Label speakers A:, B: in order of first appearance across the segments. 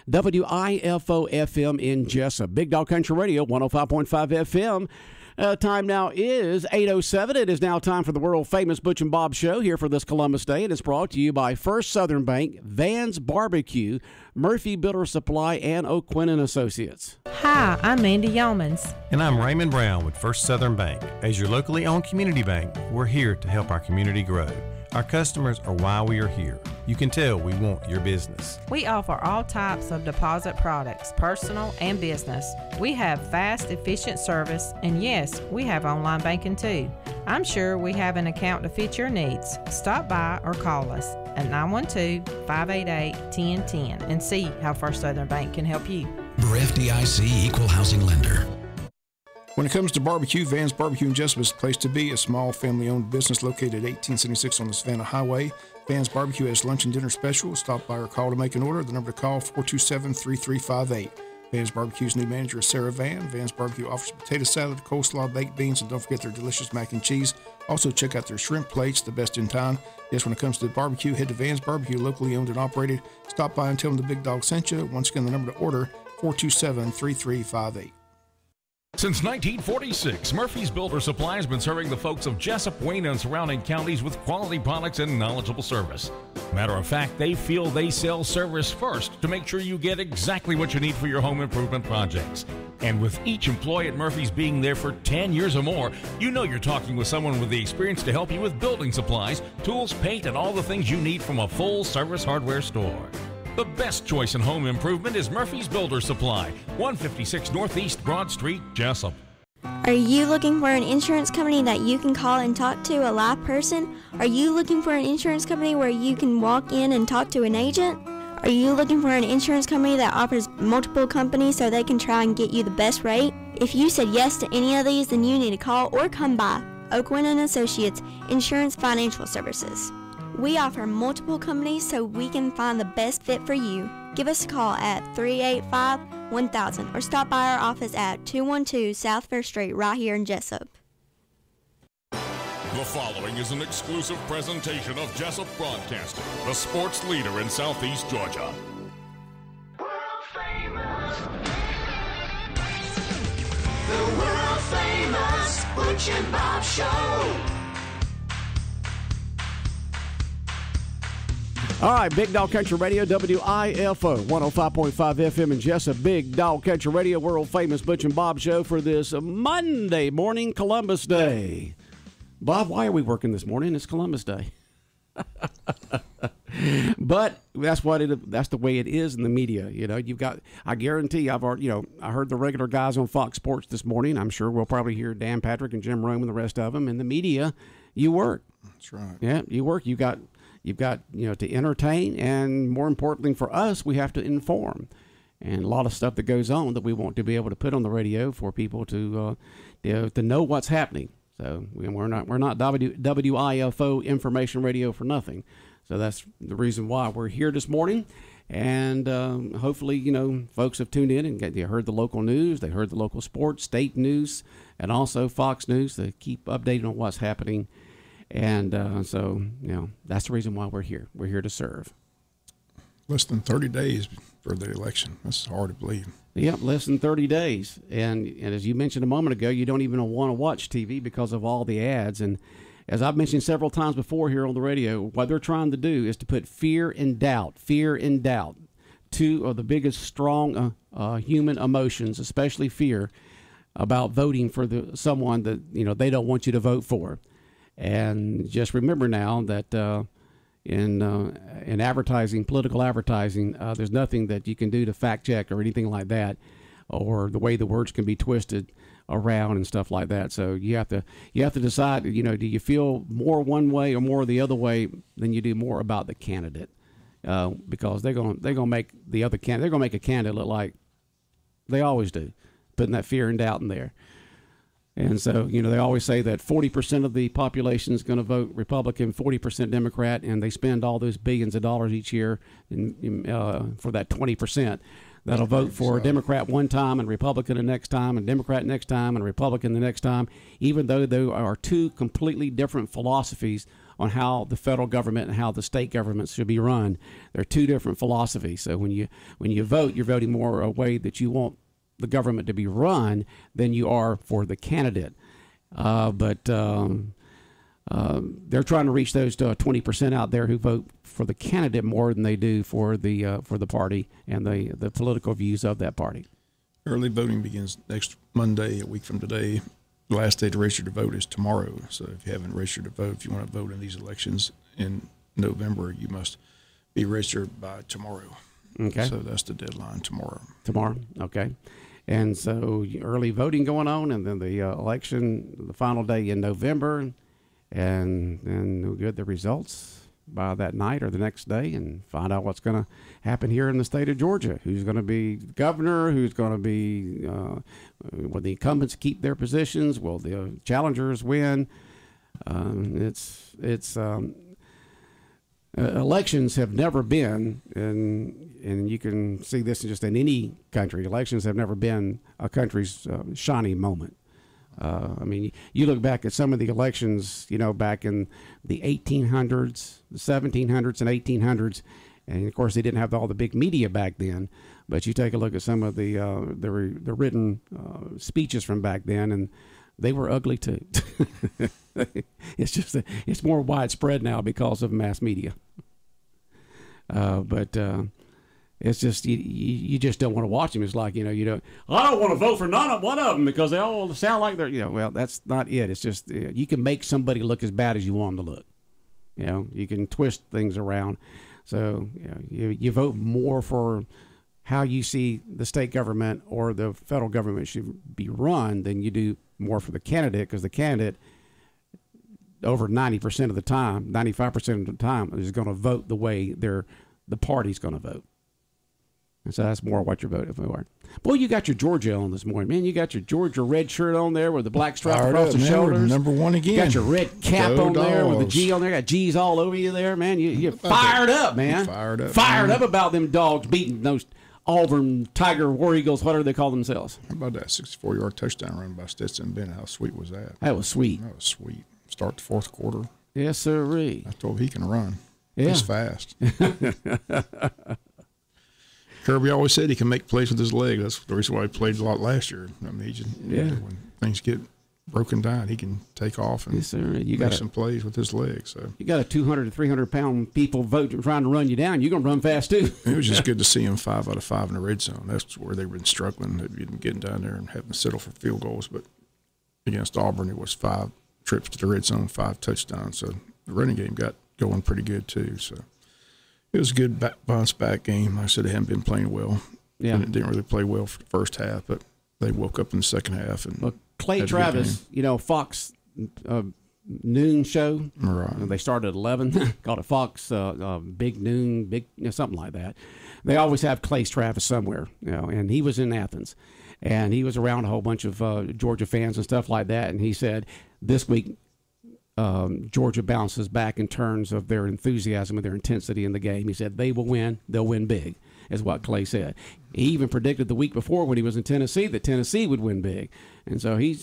A: WIFO-FM in Jessup. Big Dog Country Radio, 105.5 FM. Time now is 8:07. It is now time for the world-famous Butch and Bob Show here for this Columbus Day. It is brought to you by First Southern Bank, Van's Barbecue, Murphy Builder Supply, and O'Quinn & Associates.
B: Hi, I'm Mandy Yeomans.
C: And I'm Raymond Brown with First Southern Bank. As your locally owned community bank, we're here to help our community grow. Our customers are why we are here. You can tell we want your business.
B: We offer all types of deposit products, personal and business. We have fast, efficient service, and yes, we have online banking too. I'm sure we have an account to fit your needs. Stop by or call us at 912-588-1010 and see how First Southern Bank can help you.
D: We're FDIC Equal Housing Lender.
E: When it comes to barbecue, Van's Barbecue in Jessup is the place to be. A small family-owned business located at 1876 on the Savannah Highway. Van's Barbecue has lunch and dinner specials. Stop by or call to make an order. The number to call, 427-3358. Van's Barbecue's new manager is Sarah Van. Van's Barbecue offers potato salad, coleslaw, baked beans, and don't forget their delicious mac and cheese. Also, check out their shrimp plates, the best in town. Yes, when it comes to the barbecue, head to Van's Barbecue, locally owned and operated. Stop by and tell them the Big Dog sent you. Once again, the number to order, 427-3358.
F: Since 1946, Murphy's Builder Supply has been serving the folks of Jessup, Wayne, and surrounding counties with quality products and knowledgeable service. Matter of fact, they feel they sell service first to make sure you get exactly what you need for your home improvement projects. And with each employee at Murphy's being there for 10 years or more, you know you're talking with someone with the experience to help you with building supplies, tools, paint, and all the things you need from a full-service hardware store. The best choice in home improvement is Murphy's Builder Supply, 156 Northeast Broad Street, Jessup.
G: Are you looking for an insurance company that you can call and talk to a live person? Are you looking for an insurance company where you can walk in and talk to an agent? Are you looking for an insurance company that offers multiple companies so they can try and get you the best rate? If you said yes to any of these, then you need to call or come by O'Quinn & Associates Insurance Financial Services. We offer multiple companies so we can find the best fit for you. Give us a call at 385-1000 or stop by our office at 212 South First Street right here in Jessup.
H: The following is an exclusive presentation of Jessup Broadcasting, the sports leader in Southeast Georgia.
I: World famous. The world famous Butch and Bob Show.
A: All right, Big Dog Country Radio, WIFO, 105.5 FM in Jessup. Big Dog Country Radio, world-famous Butch and Bob Show for this Monday morning, Columbus Day. Bob, why are we working this morning? It's Columbus Day. But that's the way it is in the media. You know, I guarantee I heard the regular guys on Fox Sports this morning. I'm sure we'll probably hear Dan Patrick and Jim Rome and the rest of them. In the media, you work.
E: That's right.
A: Yeah, you work. You've got to entertain, and more importantly for us, we have to inform. And a lot of stuff that goes on that we want to be able to put on the radio for people to know what's happening. So we're not WIFO information radio for nothing. So that's the reason why we're here this morning. And hopefully, folks have tuned in and they heard the local news, they heard the local sports, state news, and also Fox News to keep updated on what's happening. And so that's the reason why we're here. We're here to serve.
E: Less than 30 days for the election. That's hard to believe.
A: Yep, less than 30 days. And as you mentioned a moment ago, you don't even want to watch TV because of all the ads. And as I've mentioned several times before here on the radio, what they're trying to do is to put fear and doubt. Two of the biggest strong human emotions, especially fear, about voting for someone that they don't want you to vote for. And just remember now that in advertising, political advertising, there's nothing that you can do to fact check or anything like that, or the way the words can be twisted around and stuff like that. So you have to decide. Do you feel more one way or more the other way than you do more about the candidate? Because they're gonna make the other candidate. They're gonna make a candidate look like they always do, putting that fear and doubt in there. And so, they always say that 40% of the population is going to vote Republican, 40% Democrat, and they spend all those billions of dollars each year for that 20% that'll vote for a Democrat one time and Republican the next time and Democrat next time and Republican the next time, even though there are two completely different philosophies on how the federal government and how the state governments should be run. They're two different philosophies. So when you vote, you're voting more a way that you want the government to be run than you are for the candidate. But they're trying to reach those 20% out there who vote for the candidate more than they do for the party and the political views of that party.
E: Early voting begins next Monday, a week from today. The last day to register to vote is tomorrow. So if you haven't registered to vote, if you want to vote in these elections in November, you must be registered by tomorrow.
A: Okay.
E: So that's the deadline tomorrow.
A: Tomorrow, okay. And so early voting going on, and then the election, the final day in November, and then we'll get the results by that night or the next day and find out what's going to happen here in the state of Georgia. Who's going to be governor? Who's going to be, will the incumbents keep their positions? Will the challengers win? Elections have never been, and you can see this just in any country, elections have never been a country's shining moment. I mean, you look back at some of the elections, back in the 1800s, the 1700s, and 1800s, and of course they didn't have all the big media back then. But you take a look at some of the written speeches from back then, and they were ugly too. It's more widespread now because of mass media. But it's just you just don't want to watch them. It's like I don't want to vote for one of them because they all sound like they're well, that's not it. It's just you can make somebody look as bad as you want them to look. You can twist things around. So you vote more for how you see the state government or the federal government should be run than you do more for the candidate, because the candidate over 90% of the time, 95% of the time, is going to vote the way the party's going to vote. And so that's more what you're voting for. Boy, you got your Georgia on this morning, man. You got your Georgia red shirt on there with the black stripe across the shoulders.
E: Number one again.
A: Got your red cap on there with the G on there. Got G's all over you there, man. You're fired up, man. Fired up about them dogs beating those Auburn Tiger War Eagles, whatever they call themselves.
E: How about that 64-yard touchdown run by Stetson Bennett? How sweet was that?
A: That was sweet.
E: That was sweet. Start the fourth quarter.
A: Yes, sirree.
E: I told him he can run.
A: Yeah.
E: He's fast. Kirby always said he can make plays with his leg. That's the reason why he played a lot last year. I mean, he just, when things get broken down, he can take off and make some plays with his legs. So
A: you got a 200 to 300 pound people trying to run you down. You're gonna run fast too.
E: It was just good to see him 5 out of 5 in the red zone. That's where they've been struggling. They've been getting down there and having to settle for field goals. But against Auburn, it was 5 trips to the red zone, 5 touchdowns. So the running game got going pretty good too. So it was a good bounce back game. Like I said, they hadn't been playing well.
A: Yeah,
E: and it didn't really play well for the first half, but they woke up in the second half. And
A: Clay Travis, Fox noon show.
E: Right.
A: They started at 11, called it Fox Big Noon, something like that. They always have Clay Travis somewhere, and he was in Athens. And he was around a whole bunch of Georgia fans and stuff like that. And he said this week Georgia bounces back in terms of their enthusiasm and their intensity in the game. He said they will win. They'll win big, is what Clay said. He even predicted the week before when he was in Tennessee that Tennessee would win big. And so a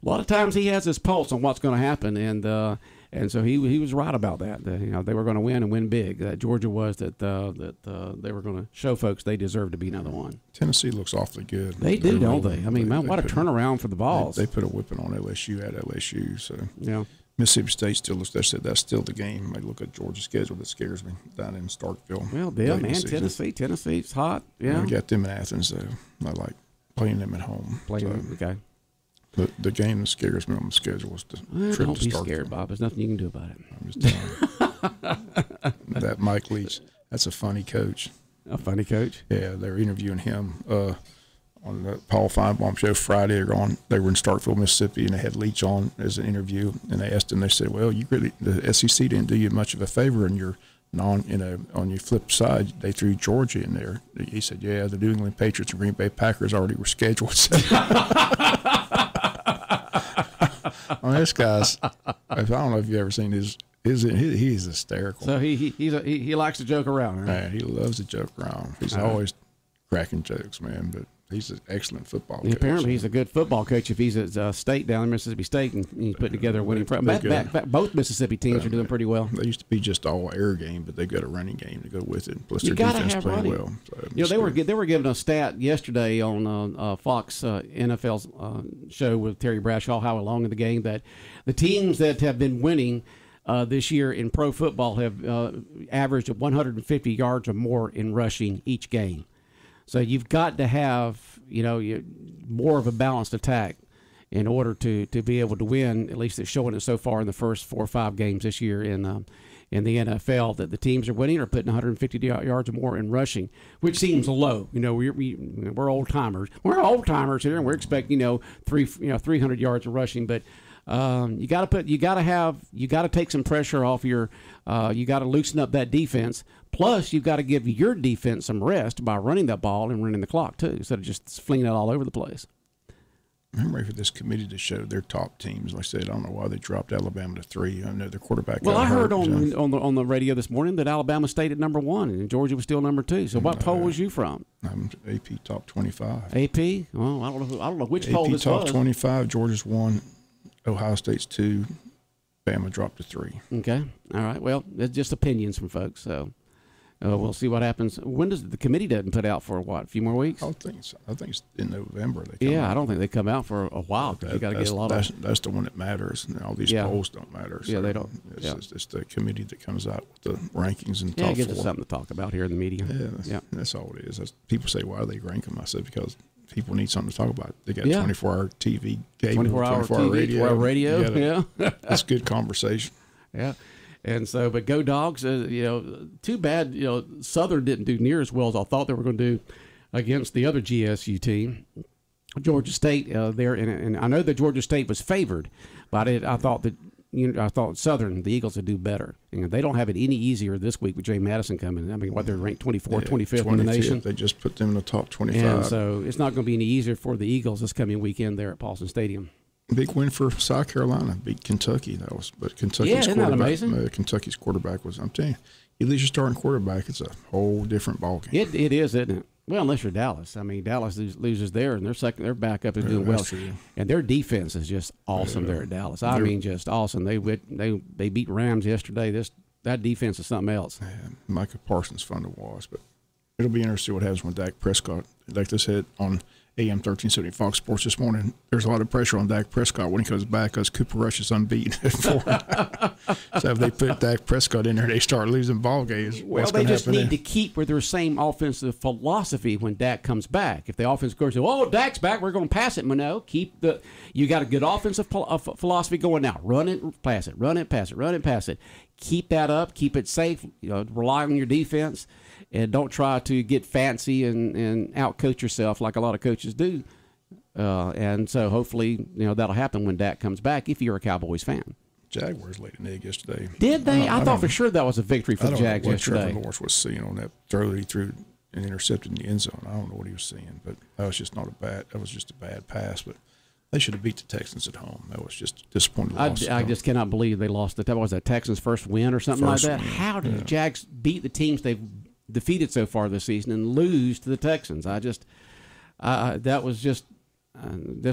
A: lot of times he has his pulse on what's going to happen. And so he was right about that. They were going to win and win big. That Georgia was that they were going to show folks they deserve to be number one.
E: Tennessee looks awfully good.
A: They do, don't they? I mean, man, what a turnaround for the Vols.
E: They put a whipping on LSU at LSU. So
A: yeah.
E: Mississippi State still looks. That's still the game. I look at Georgia's schedule that scares me down in Starkville.
A: Well, man, Tennessee's hot. Yeah,
E: we got them in Athens though. I like playing them at home.
A: Okay.
E: The game that scares me on the schedule is the trip
A: don't
E: to
A: be
E: Starkville.
A: scared, Bob. There's nothing you can do about it.
E: I'm just telling you. That Mike Leach, that's a funny coach.
A: A funny coach?
E: Yeah, they were interviewing him on the Paul Feinbaum show Friday. They were in Starkville, Mississippi, and they had Leach on as an interview. And they asked him, they said, well, the SEC didn't do you much of a favor, and on your flip side, they threw Georgia in there. He said, yeah, the New England Patriots and Green Bay Packers already were scheduled. This guy's, I don't know if you've ever seen he's hysterical.
A: So he likes to joke around, right?
E: Man, he loves to joke around. He's always cracking jokes, man. But He's an excellent football
A: coach. Apparently, he's a good football coach if he's at State down in Mississippi State and he's putting together a winning program. Both Mississippi teams are doing pretty well.
E: They used to be just all air game, but they've got a running game to go with it. Plus, their defense playing well. So
A: they were giving a stat yesterday on Fox NFL's show with Terry Bradshaw, how long in the game, that the teams that have been winning this year in pro football have averaged 150 yards or more in rushing each game. So you've got to have, more of a balanced attack in order to be able to win. At least it's showing it so far in the first 4 or 5 games this year in the NFL, that the teams are winning are putting 150 yards or more in rushing, which seems low. We're old timers. We're old timers here, and we're expecting 300 yards of rushing, but. You got to take some pressure off you got to loosen up that defense. Plus, you've got to give your defense some rest by running that ball and running the clock too, instead of just flinging it all over the place.
E: I'm ready for this committee to show their top teams. Like I said, I don't know why they dropped Alabama to 3. I know their quarterback.
A: Well, I heard on the radio this morning that Alabama stayed at number 1 and Georgia was still number 2. So what poll was you from?
E: I'm AP top 25.
A: AP? Well, I don't know which poll this
E: was.
A: AP
E: top 25. Georgia's 1. Ohio State's 2, Bama dropped to 3.
A: Okay, all right. Well, it's just opinions from folks, so we'll see what happens. When does the committee doesn't put out for what? A few more weeks?
E: I think so. I think it's in November. They come out.
A: I don't think they come out for a while. You got to get a lot of.
E: That's the one that matters. And all these polls don't matter. So
A: they don't.
E: It's the committee that comes out with the rankings and top 4.
A: It gives us something to talk about here in the media.
E: That's all it is. People say, why do they rank them? I said, because people need something to talk about. They got 24-hour TV, cable,
A: 24-hour radio.
E: 24-hour
A: radio.
E: It's good conversation.
A: Yeah. And so, but go Dogs, too bad, Southern didn't do near as well as I thought they were going to do against the other GSU team. Georgia State there, and I know that Georgia State was favored, but I thought that I thought Southern, the Eagles, would do better. They don't have it any easier this week with Jay Madison coming. I mean, they're ranked 25th in the nation.
E: They just put them in the top 25.
A: And so it's not going to be any easier for the Eagles this coming weekend there at Paulson Stadium.
E: Big win for South Carolina. Beat Kentucky. But Kentucky's
A: isn't that amazing?
E: Kentucky's quarterback was. I'm telling you, you lose your starting quarterback, it's a whole different ballgame.
A: It is, isn't it? Well, unless you're Dallas. I mean, Dallas loses there, and their backup is doing well.
E: True.
A: And their defense is just awesome there at Dallas. I mean, just awesome. They beat Rams yesterday. That defense is something else.
E: Yeah, Micah Parsons fun to watch, but it'll be interesting what happens when Dak Prescott. Like they said on AM 1370 Fox Sports this morning, there's a lot of pressure on Dak Prescott when he comes back because Cooper Rush is unbeaten at 4. So if they put Dak Prescott in there, they start losing ball games.
A: Well, they just need to keep with their same offensive philosophy when Dak comes back. If the offense goes, Dak's back, we're going to pass it. No, you got a good offensive philosophy going now. Run it, pass it, run it, pass it, run it, pass it. Keep that up. Keep it safe. Rely on your defense. And don't try to get fancy and outcoach yourself like a lot of coaches do. And so hopefully, that'll happen when Dak comes back if you're a Cowboys fan.
E: Jaguars laid an egg yesterday.
A: Did they? I thought for sure that was a victory for the Jags yesterday.
E: Trevor Lawrence was seeing on that throw that he threw and intercepted in the end zone. I don't know what he was seeing, but that was just a bad pass. But they should have beat the Texans at home. That was just a disappointing loss.
A: I just cannot believe they lost. That was that Texans' first win or something like that. How did the Jags beat the teams they've defeated so far this season and lose to the Texans? That was just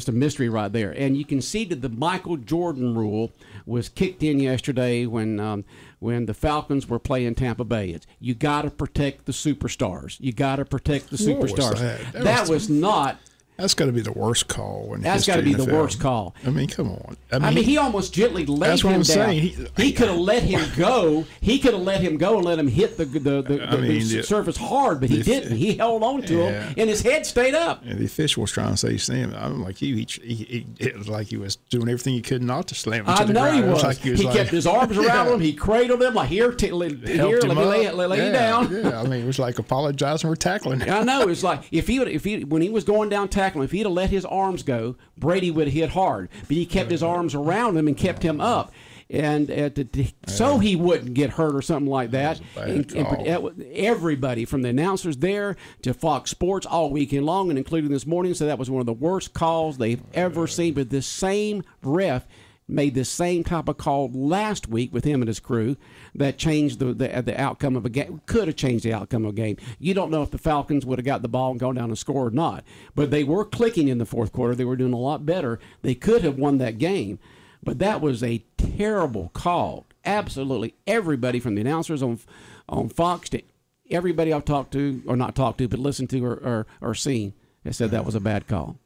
A: a mystery right there. And you can see that the Michael Jordan rule was kicked in yesterday when the Falcons were playing Tampa Bay. You got to protect the superstars. You got to protect the superstars. That was not.
E: That's got to be the worst call.
A: That's got to be the worst call.
E: I mean, come on.
A: I mean, he almost gently laid him down.
E: Saying.
A: He could have let him go. He could have let him go and let him hit the surface hard, but he didn't. He held on to him, and his head stayed up.
E: And the official was trying to say slam. I'm like you. It was like he was doing everything he could not to slam him to the ground.
A: He was. He kept his arms around him. He cradled him like, here, let me lay you down.
E: Yeah, I mean, it was like apologizing for tackling.
A: I know. It was like if he when he was going down tackling, if he'd have let his arms go, Brady would have hit hard. But he kept his arms around him and kept him up, and so he wouldn't get hurt or something like that. And everybody from the announcers there to Fox Sports all weekend long, and including this morning, said that was one of the worst calls they've ever seen. But this same ref made the same type of call last week with him and his crew that changed the outcome of a game. Could have changed the outcome of a game. You don't know if the Falcons would have got the ball and gone down and scored or not. But they were clicking in the fourth quarter. They were doing a lot better. They could have won that game. But that was a terrible call. Absolutely everybody from the announcers on Fox to everybody I've talked to, or not talked to, but listened to or seen, has said that was a bad call.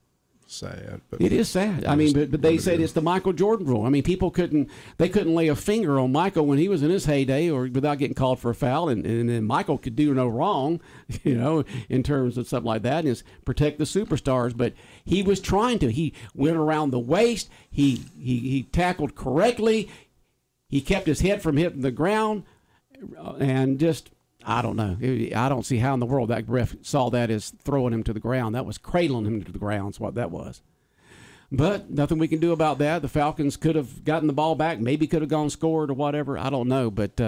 E: Sad. But
A: it is sad. I mean, but they said it's the Michael Jordan rule. I mean, people couldn't lay a finger on Michael when he was in his heyday or without getting called for a foul, and then Michael could do no wrong, in terms of something like that, and is protect the superstars. But he was trying to. He went around the waist. He tackled correctly. He kept his head from hitting the ground, and just, I don't know. I don't see how in the world that ref saw that as throwing him to the ground. That was cradling him to the ground is what that was. But nothing we can do about that. The Falcons could have gotten the ball back, maybe could have gone scored or whatever. I don't know. But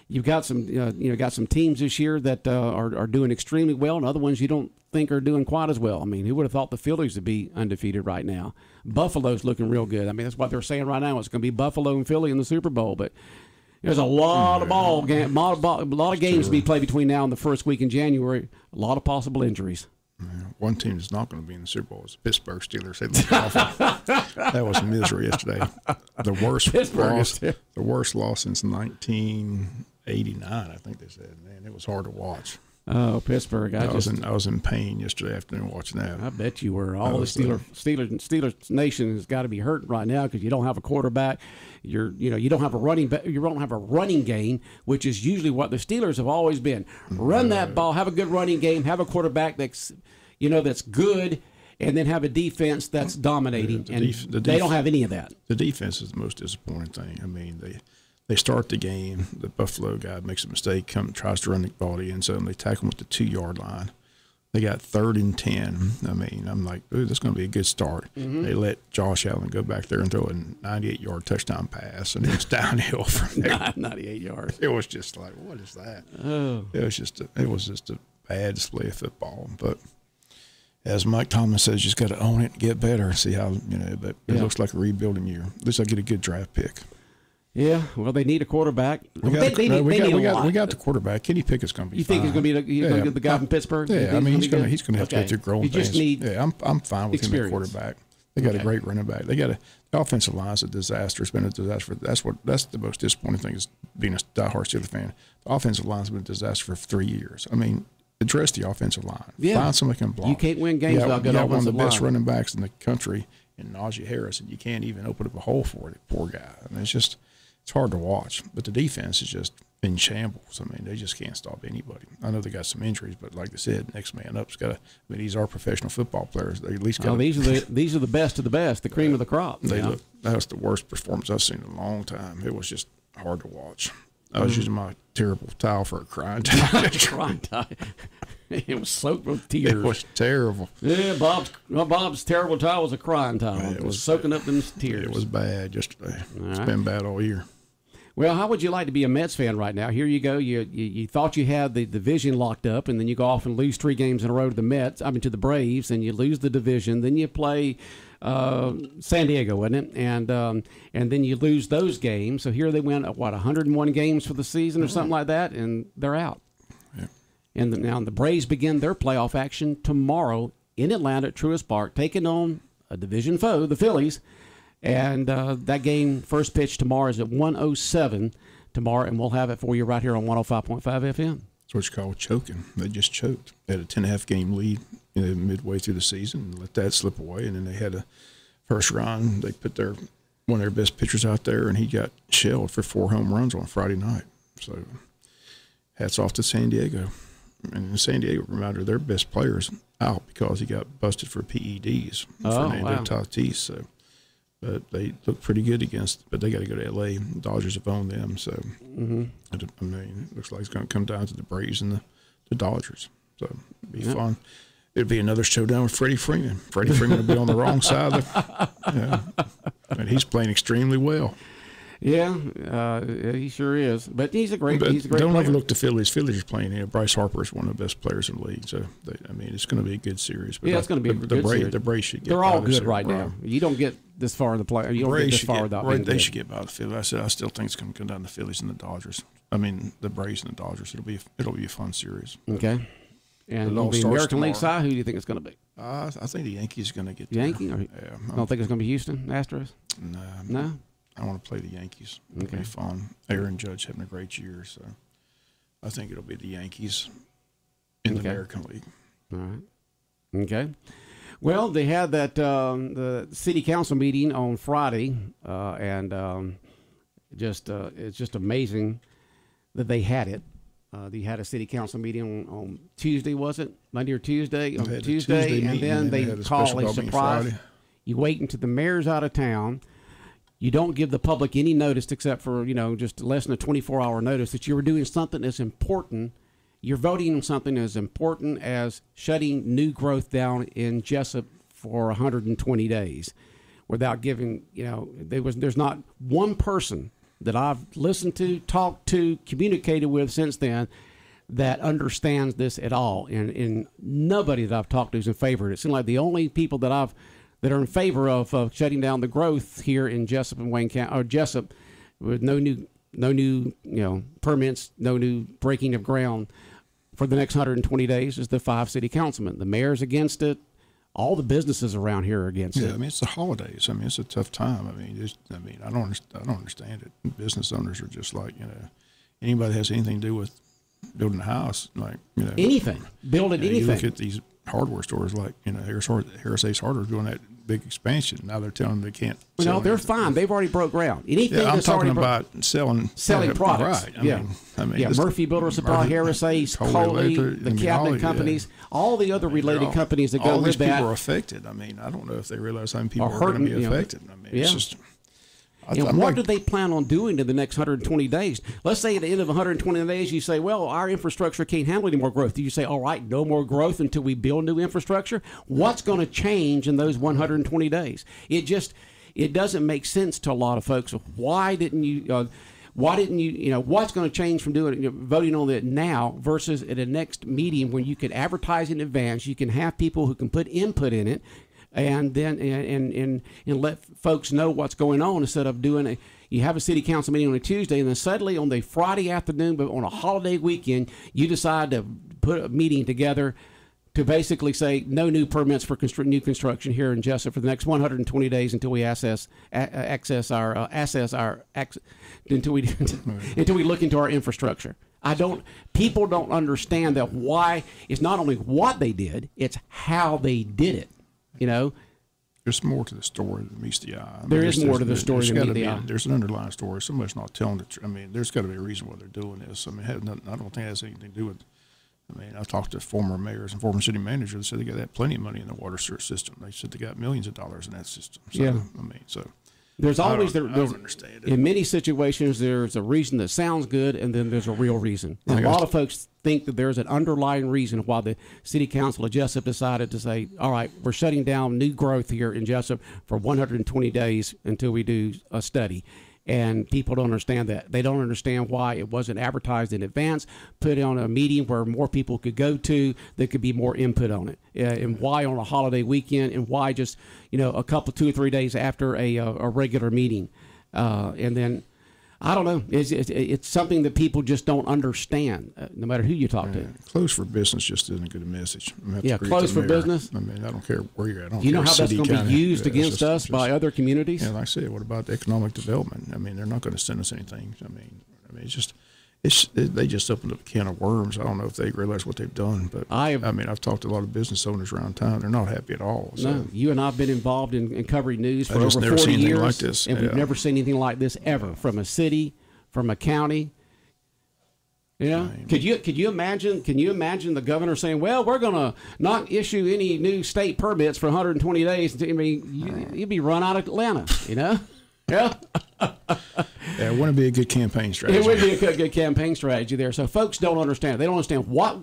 A: you've got some teams this year that are doing extremely well, and other ones you don't think are doing quite as well. I mean, who would have thought the Phillies would be undefeated right now? Buffalo's looking real good. I mean, that's what they're saying right now. It's going to be Buffalo and Philly in the Super Bowl, but there's a lot of a lot of games to be played between now and the first week in January. A lot of possible injuries.
E: Yeah, one team that's not going to be in the Super Bowl is the Pittsburgh Steelers. They looked awful. That was misery yesterday. The worst loss since 1989. I think they said. Man, it was hard to watch.
A: Oh, Pittsburgh!
E: I was in pain yesterday afternoon watching that.
A: I bet you were. All the Steelers Nation has got to be hurting right now because you don't have a quarterback. You don't have a running game, which is usually what the Steelers have always been. Run that ball, have a good running game, have a quarterback that's good, and then have a defense that's dominating. They don't have any of that.
E: The defense is the most disappointing thing. I mean, they start the game, the Buffalo guy makes a mistake, tries to run the ball to the end zone, they tackle him with the 2-yard line. They got 3rd and 10. I mean, I'm like, ooh, that's going to be a good start. Mm-hmm. They let Josh Allen go back there and throw a 98-yard touchdown pass, and it was downhill from there.
A: 98 yards.
E: It was just like, what is that? Oh. It was just a bad display of football. But as Mike Thomas says, you just got to own it and get better and see how, but it looks like a rebuilding year. At least I get a good draft pick.
A: Yeah, well, they need a quarterback.
E: We got the quarterback. Kenny Pickett's going to be.
A: You think he's going to be the guy from Pittsburgh?
E: Yeah, I mean he's going to have to get through growing pains. Yeah, I'm fine with him at quarterback. They got a great running back. They got the offensive line's a disaster. It's been a disaster. That's the most disappointing thing is being a diehard Steelers fan. The offensive line's been a disaster for 3 years. I mean, address the offensive line. Yeah. Find somebody who can block.
A: You can't win games without good offensive line.
E: You got one of the best running backs in the country in Najee Harris, and you can't even open up a hole for it. Poor guy. I mean, it's hard to watch, but the defense is just in shambles. I mean, they just can't stop anybody. I know they got some injuries, but like I said, next man up's got to. I mean, these are professional football players. They at least got.
A: These are the best of the best, the cream of the crop.
E: That was the worst performance I've seen in a long time. It was just hard to watch. I was using my terrible towel for a crying towel.
A: Crying towel. It was soaked with tears.
E: It was terrible.
A: Yeah, Bob's terrible towel was a crying towel. It was soaking up them tears.
E: It was bad yesterday. It's been bad all year.
A: Well, how would you like to be a Mets fan right now? Here you go. You thought you had the division locked up, and then you go off and lose 3 games in a row to the Braves, and you lose the division. Then you play San Diego, wasn't it? And then you lose those games. So here they went, 101 games for the season or something like that, and they're out. Yeah. And now the Braves begin their playoff action tomorrow in Atlanta at Truist Park, taking on a division foe, the Phillies. And that game, first pitch tomorrow, is at 1:07 tomorrow, and we'll have it for you right here on 105.5 FM.
E: That's what you call choking. They just choked. They had a 10.5 game lead midway through the season and let that slip away. And then they had a first round. They put one of their best pitchers out there, and he got shelled for 4 home runs on Friday night. So hats off to San Diego. And San Diego, reminder, their best players out because he got busted for PEDs. Fernando Tatis. So. But they look pretty good but they got to go to L.A. The Dodgers have owned them. So, I mean, it looks like it's going to come down to the Braves and the Dodgers. So, it'll be fun. It'll be another showdown with Freddie Freeman. Freddie Freeman will be on the wrong side. And he's playing extremely well.
A: Yeah, he sure is. But he's a great
E: But
A: player.
E: don't overlook the Phillies. Phillies are playing. Bryce Harper is one of the best players in the league. So, it's going to be a good series. But
A: it's going to be a good series.
E: The Braves should get
A: They're all good
E: series,
A: right now. You don't get this far in the play. You don't get this far without being
E: They
A: good.
E: should get by the Phillies. I still think it's going to come down to the Phillies and the Dodgers. I mean, the Braves and the Dodgers. It'll be a fun series.
A: Okay. And
E: all
A: the
E: starts
A: American League
E: tomorrow.
A: side, who do you think it's going to be?
E: I think the Yankees are going to get
A: Yankee?
E: there.
A: I don't think it's going to be Houston Astros. No.
E: I want to play the Yankees. It'll be fun. Aaron Judge having a great year, so I think it'll be the Yankees in the American League.
A: All right. Okay. Well, they had that the city council meeting on Friday, and it's just amazing that they had it. They had a city council meeting on Tuesday, was it? Monday or Tuesday? On Tuesday, and then they call a surprise. You wait until the mayor's out of town. You don't give the public any notice except for, just less than a 24-hour notice that you were doing something as important. You're voting on something as important as shutting new growth down in Jessup for 120 days without giving, there's not one person that I've listened to, talked to, communicated with since then that understands this at all. And nobody that I've talked to is in favor of it. It seems like the only people that are in favor of shutting down the growth here in Jessup and Wayne County, or Jessup, with no new permits, no new breaking of ground for the next 120 days, is the 5 city councilmen. The mayor's against it. All the businesses around here are against it.
E: Yeah, I mean, it's the holidays. I mean, it's a tough time. I don't understand it. Business owners are just like, anybody that has anything to do with building a house, like,
A: anything, building anything.
E: You look at these hardware stores like, Harris Ace Hardware doing that big expansion. Now they're telling them they can't.
A: No, they're fine. They've already broke ground. Anything
E: I'm
A: that's
E: talking
A: already
E: about selling
A: products.
E: Right. I mean,
A: Murphy Builder Supply, Harris Ace, Coley, the cabinet companies, all the other related companies that go with that.
E: All these people are affected. I mean, I don't know if they realize how many people are going to be affected. I mean, it's just.
A: And what do they plan on doing in the next 120 days? Let's say at the end of 120 days, you say, well, our infrastructure can't handle any more growth. Do you say, all right, no more growth until we build new infrastructure? What's going to change in those 120 days? It doesn't make sense to a lot of folks. Why didn't you, what's going to change from voting on it now versus at the next meeting when you could advertise in advance, you can have people who can put input in it, and then and let folks know what's going on instead of you have a city council meeting on a Tuesday and then suddenly on the Friday afternoon, but on a holiday weekend, you decide to put a meeting together to basically say no new permits for new construction here in Jessup for the next 120 days until we until we look into our infrastructure. People don't understand that why it's not only what they did, it's how they did it.
E: There's more to the story than meets the eye.
A: There is more to the story than meets the eye.
E: There's an underlying story. Somebody's not telling the truth. I mean, there's got to be a reason why they're doing this. I mean, I don't think it has anything to do with. I mean, I talked to former mayors and former city managers. They said they got plenty of money in the water sewer system. They said they got millions of dollars in that system. So,
A: yeah.
E: I mean,
A: there's always
E: I don't understand it.
A: In many situations, there's a reason that sounds good, and then there's a real reason. And a lot of folks think that there's an underlying reason why the city council of Jessup decided to say, all right, we're shutting down new growth here in Jessup for 120 days until we do a study. And people don't understand that. They don't understand why it wasn't advertised in advance, put on a meeting where more people could go to, there could be more input on it. And why on a holiday weekend, and why just, a couple, 2 or 3 days after a regular meeting. And then, I don't know, it's something that people just don't understand, no matter who you talk to.
E: Closed for business just isn't a good message.
A: Closed for business.
E: I mean, I don't care where you're at.
A: You know how that's going to be used against us by other communities?
E: Yeah, like I said, what about economic development? I mean, they're not going to send us anything. I mean, it's just they just opened up a can of worms. I don't know if they realize what they've done, but I've talked to a lot of business owners around town. They're not happy at all. So.
A: No, you and I have been involved in covering news for over 40 years, like this. And we've never seen anything like this ever from a city, from a county. Could you imagine the governor saying, "Well, we're going to not issue any new state permits for 120 days"? I mean, you'd be run out of Atlanta. Yeah.
E: Yeah, it wouldn't be a good campaign strategy.
A: It would be a good campaign strategy there. So folks don't understand. They don't understand what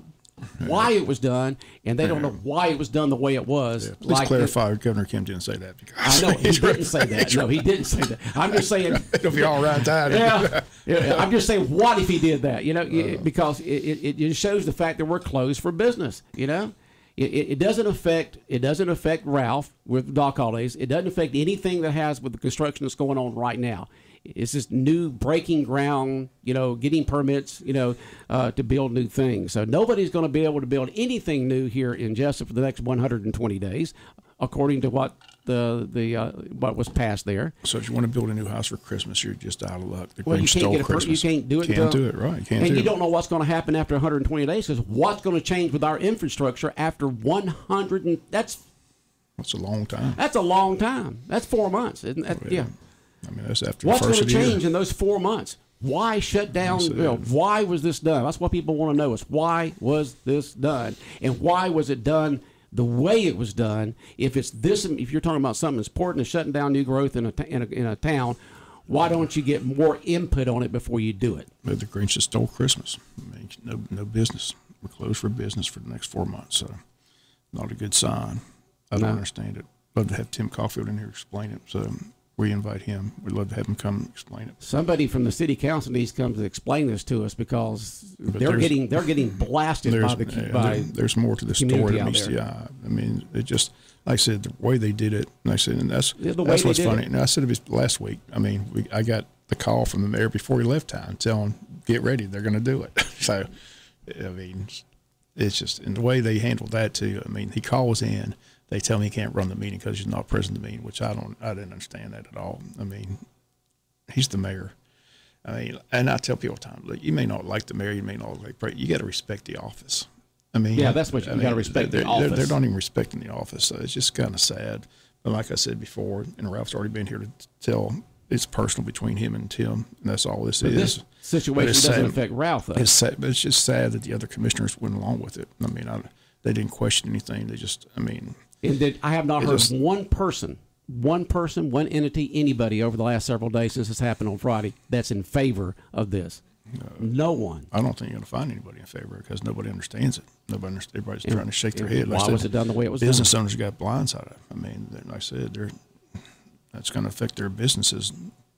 A: why it was done, and they don't know why it was done the way it was.
E: Yeah, please clarify. Governor Kim didn't say that.
A: I know he didn't say that. No, he didn't say that. I'm just saying
E: it'll be all right.
A: Yeah, I'm just saying, what if he did that? Because it shows the fact that we're closed for business. It doesn't affect Ralph with dock holidays. It doesn't affect anything that has with the construction that's going on right now. It's just new breaking ground, getting permits, to build new things. So nobody's going to be able to build anything new here in Jessup for the next 120 days, according to what what was passed there.
E: So if you want to build a new house for Christmas, you're just out of luck.
A: You can't Christmas. You can't do it.
E: Can't do it, right?
A: You don't know what's going to happen after 120 days, because what's going to change with our infrastructure after 100? That's
E: a long time.
A: That's a long time. That's 4 months, isn't that? Yeah.
E: I mean, that's after
A: what's
E: the first
A: going to change in those 4 months? Why shut down? Why was this done? That's what people want to know: is why was this done, and why was it done the way it was done? If you're talking about something as important as shutting down new growth in a town, why don't you get more input on it before you do it?
E: But the Grinch just stole Christmas. I mean, no business. We're closed for business for the next 4 months. So, not a good sign. I don't understand it. Love to have Tim Caulfield in here explain it. So. We invite him. We'd love to have him come explain it.
A: Somebody from the city council needs to come to explain this to us, because they're getting blasted by
E: there's more to the story than meets the eye. I mean, it just, like I said, the way they did it, and I said, and that's what's funny. And I said it was last week. I mean, I got the call from the mayor before he left town telling him, get ready, they're going to do it. So, I mean, it's just, and the way they handled that too. I mean, he calls in. They tell me he can't run the meeting because he's not present at the meeting, which I didn't understand that at all. I mean, he's the mayor. I mean, and I tell people all the time, look, you may not like the mayor, you may not like, you got to respect the office. I mean,
A: yeah, that's what you got to respect the office.
E: They're not even respecting the office, so it's just kind of sad. But like I said before, and Ralph's already been here to tell, it's personal between him and Tim, and that's all this is.
A: This situation doesn't affect Ralph, though.
E: It's sad, but it's just sad that the other commissioners went along with it. I mean, they didn't question anything. They just, I mean.
A: And I have not heard one person, one entity, anybody over the last several days since this happened on Friday that's in favor of this. No one.
E: I don't think you're going to find anybody in favor, because nobody understands it. Everybody's trying to shake their head.
A: Why was it done the way it was done?
E: Business owners got blindsided. I mean, like I said, that's going to affect their businesses.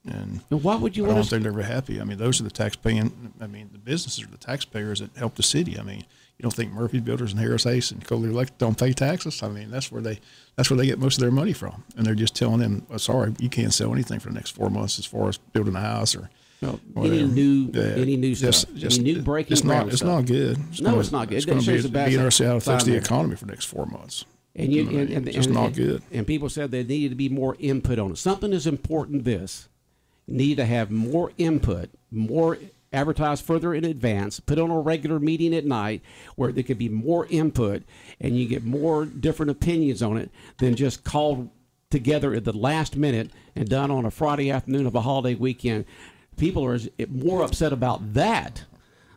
E: And
A: why would you?
E: I don't think they're very happy. I mean, those are the taxpaying. I mean, the businesses are the taxpayers that help the city. I mean, you don't think Murphy Builders and Harris Ace and Coley Electric don't pay taxes? I mean, that's where they get most of their money from. And they're just telling them, sorry, you can't sell anything for the next 4 months as far as building a house or
A: any new stuff, any new breaking ground.
E: It's not good.
A: It's not good.
E: It's going to be interesting how it affects the economy for the next 4 months.
A: And
E: just not good.
A: And people said there needed to be more input on it. Something as important as this need to have more input, more advertised further in advance, put on a regular meeting at night where there could be more input and you get more different opinions on it than just called together at the last minute and done on a Friday afternoon of a holiday weekend. People are more upset about that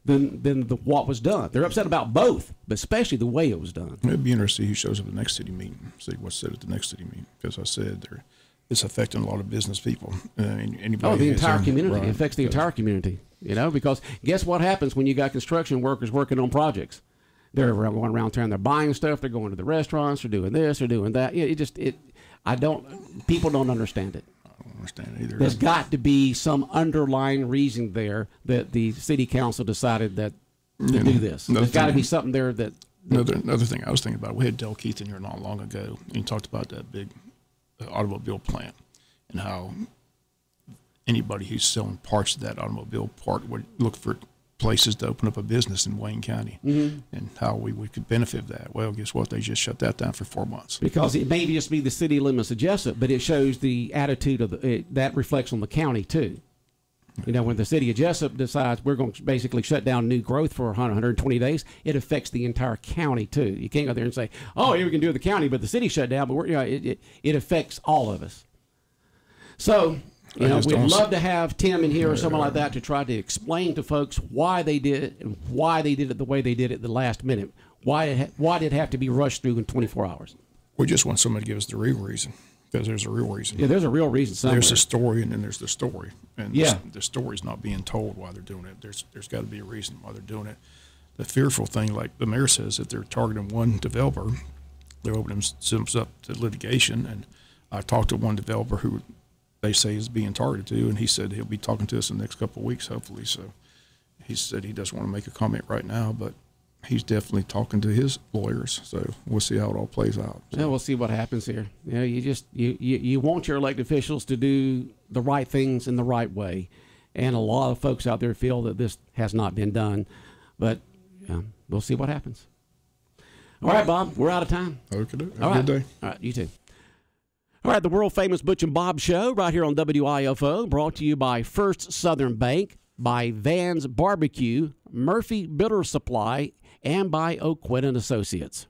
A: than what was done. They're upset about both, but especially the way it was done.
E: It'd be interesting to see who shows up at the next city meeting, see what's said at the next city meeting, because I said it's affecting a lot of business people. I mean, anybody.
A: The entire community. Right. It affects the entire community. Because guess what happens when you got construction workers working on projects? They're going around town. They're buying stuff. They're going to the restaurants. They're doing this. They're doing that. People don't understand it.
E: I don't understand it either.
A: There's got to be some underlying reason there that the city council decided to do this. There's got to be something there that.
E: Another thing I was thinking about. We had Del Keith in here not long ago, and he talked about that big automobile plant and how anybody who's selling parts of that automobile part would look for places to open up a business in Wayne County, and how we could benefit that. Well, guess what? They just shut that down for 4 months.
A: Because it may just be the city limits of Jessup, but it shows the attitude of that reflects on the county too. When the city of Jessup decides we're going to basically shut down new growth for 120 days, it affects the entire county too. You can't go there and say, "Oh, here we can do the county," but the city shut down. But it affects all of us. So. We'd love to have Tim in here or someone like that to try to explain to folks why they did it and why they did it the way they did it the last minute. Why did it have to be rushed through in 24 hours?
E: We just want somebody to give us the real reason, because there's a real reason.
A: Yeah, there's a real reason somewhere.
E: There's a story, and then there's the story. And the story's not being told why they're doing it. There's got to be a reason why they're doing it. the fearful thing, like the mayor says, that they're targeting one developer. They're opening themselves up to litigation. And I talked to one developer who they say is being targeted to, and he said he'll be talking to us in the next couple of weeks, hopefully. So he said he doesn't want to make a comment right now, but he's definitely talking to his lawyers. So we'll see how it all plays out. So.
A: Yeah, we'll see what happens here. You know, you want your elected officials to do the right things in the right way, and a lot of folks out there feel that this has not been done, but we'll see what happens. All right, Bob, we're out of time.
E: Okay, have a good day.
A: All right, you too. All right, the world-famous Butch and Bob Show right here on WIFO, brought to you by First Southern Bank, by Van's Barbecue, Murphy Builder Supply, and by O'Quinn & Associates.